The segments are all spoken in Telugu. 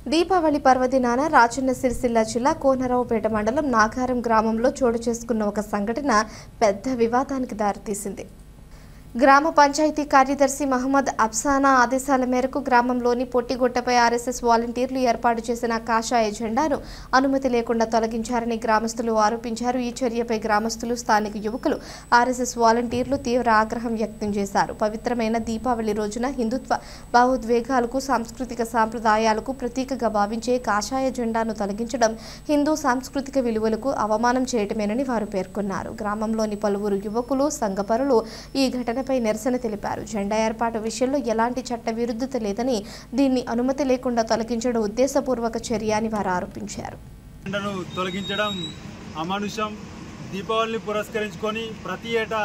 దీపావళి పర్వదినాన రాజన్న సిరిసిల్ల జిల్లా కోనరావుపేట మండలం నాగారం గ్రామంలో చోటు చేసుకున్న ఒక సంఘటన పెద్ద వివాదానికి దారితీసింది. గ్రామ పంచాయతీ కార్యదర్శి మహమ్మద్ అఫ్సానా ఆదేశాల మేరకు గ్రామంలోని పొట్టిగుట్టపై ఆర్ఎస్ఎస్ వాలంటీర్లు ఏర్పాటు చేసిన కాషాయ జెండాను అనుమతి లేకుండా తొలగించారని గ్రామస్తులు ఆరోపించారు. ఈ చర్యపై గ్రామస్తులు, స్థానిక యువకులు, ఆర్ఎస్ఎస్ వాలంటీర్లు తీవ్ర ఆగ్రహం వ్యక్తం చేశారు. పవిత్రమైన దీపావళి రోజున హిందుత్వ భావోద్వేగాలకు, సాంస్కృతిక సాంప్రదాయాలకు ప్రతీకగా భావించే కాషాయ జెండాను తొలగించడం హిందూ సాంస్కృతిక విలువలకు అవమానం చేయటమేనని వారు పేర్కొన్నారు. గ్రామంలోని పలువురు యువకులు, సంఘపరులు ఈ ఘటనపై నిరసన తెలిపారు. జెండా ఏర్పాటు విషయంలో ఎలాంటి చట్ట విరుద్ధత లేదని, దీన్ని అనుమతి లేకుండా తొలగించడం ఉద్దేశపూర్వక చర్య అని వారు ఆరోపించారు. జెండాను తొలగించడం అమానుషం. దీపావళిని పురస్కరించుకొని ప్రతి ఏటా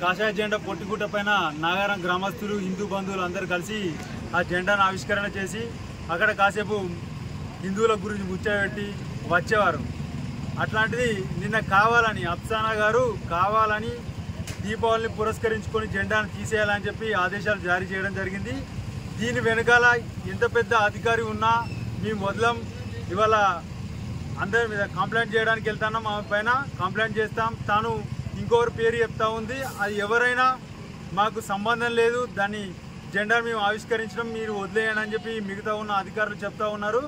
కాషాయ జెండా పొట్టిగుట్ట పైన నాగారం గ్రామస్తులు, హిందూ బంధువులు అందరూ కలిసి ఆ జెండాను ఆవిష్కరణ చేసి అక్కడ కాసేపు హిందువుల గురించి ముచ్చబెట్టి వచ్చేవారు. అట్లాంటిది నిన్న కావాలని అఫ్సానా గారు కావాలని దీపావళిని పురస్కరించుకొని జెండాను తీసేయాలని చెప్పి ఆదేశాలు జారీ చేయడం జరిగింది. దీని వెనకాల ఎంత పెద్ద అధికారి ఉన్నా మేము వదలం, ఇవాళ అందరి మీద కంప్లైంట్ చేయడానికి వెళ్తున్నాం, ఆమె పైన కంప్లైంట్ చేస్తాం. తాను ఇంకొకరి పేరు చెప్తా ఉంది. అది ఎవరైనా మాకు సంబంధం లేదు, దాన్ని జెండాను మేము ఆవిష్కరించడం మీరు వదిలేయండి అని చెప్పి మిగతా ఉన్న అధికారులు చెప్తా ఉన్నారు.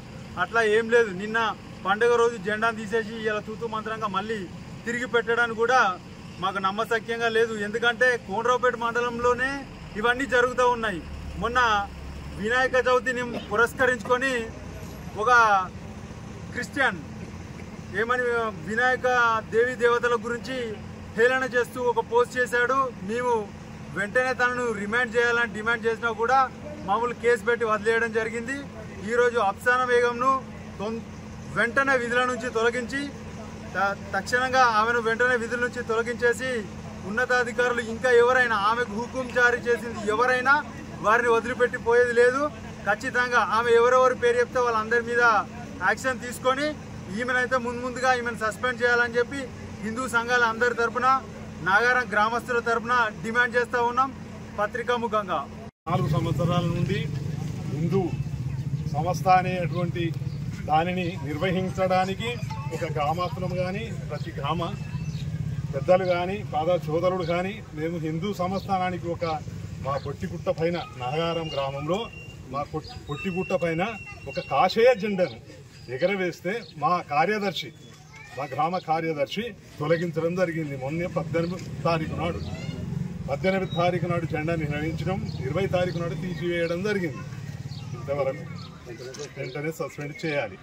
అట్లా ఏం లేదు. నిన్న పండుగ రోజు జెండాను తీసేసి ఇలా తూతూ మంత్రంగా మళ్ళీ తిరిగి పెట్టడానికి కూడా మాకు నమ్మశక్యంగా లేదు. ఎందుకంటే కోనరావుపేట మండలంలోనే ఇవన్నీ జరుగుతూ ఉన్నాయి. మొన్న వినాయక చవితిని పురస్కరించుకొని ఒక క్రిస్టియన్ ఏమని వినాయక దేవీ దేవతల గురించి హేళన చేస్తూ ఒక పోస్ట్ చేశాడు. మేము వెంటనే తనను రిమాండ్ చేయాలని డిమాండ్ చేసినా కూడా మామూలు కేసు పెట్టి వదిలేయడం జరిగింది. ఈరోజు అఫ్సానా బేగంను వెంటనే విధుల నుంచి తొలగించి తక్షణంగా ఆమెను వెంటనే విధుల నుంచి తొలగించేసి ఉన్నతాధికారులు ఇంకా ఎవరైనా ఆమెకు హుకుం జారీ చేసింది ఎవరైనా వారిని వదిలిపెట్టి పోయేది లేదు. ఖచ్చితంగా ఆమె ఎవరెవరు పేరు చెప్తే వాళ్ళందరి మీద యాక్షన్ తీసుకొని ఈమెనైతే ముందుగా ఈమెను సస్పెండ్ చేయాలని చెప్పి హిందూ సంఘాల అందరి తరఫున, నాగారం గ్రామస్తుల తరఫున డిమాండ్ చేస్తూ ఉన్నాం పత్రికాముఖంగా. 4 సంవత్సరాల నుండి హిందూ సంస్థ అనేటువంటి దానిని నిర్వహించడానికి ఒక గ్రామస్తులం కానీ, ప్రతి గ్రామ పెద్దలు కానీ, పాద సోదరుడు కానీ, మేము హిందూ సంస్థానానికి మా పొట్టిగుట్ట పైన నాగారం గ్రామంలో మా పొట్టిగుట్ట పైన ఒక కాషాయ జెండాను ఎగరవేస్తే మా గ్రామ కార్యదర్శి తొలగించడం జరిగింది. మొన్న 18 తారీఖు నాడు జెండా నిర్వహించడం, 20 తారీఖు నాడు తీసివేయడం జరిగింది. ఇంతవరకు వెంటనే సస్పెండ్ చేయాలి.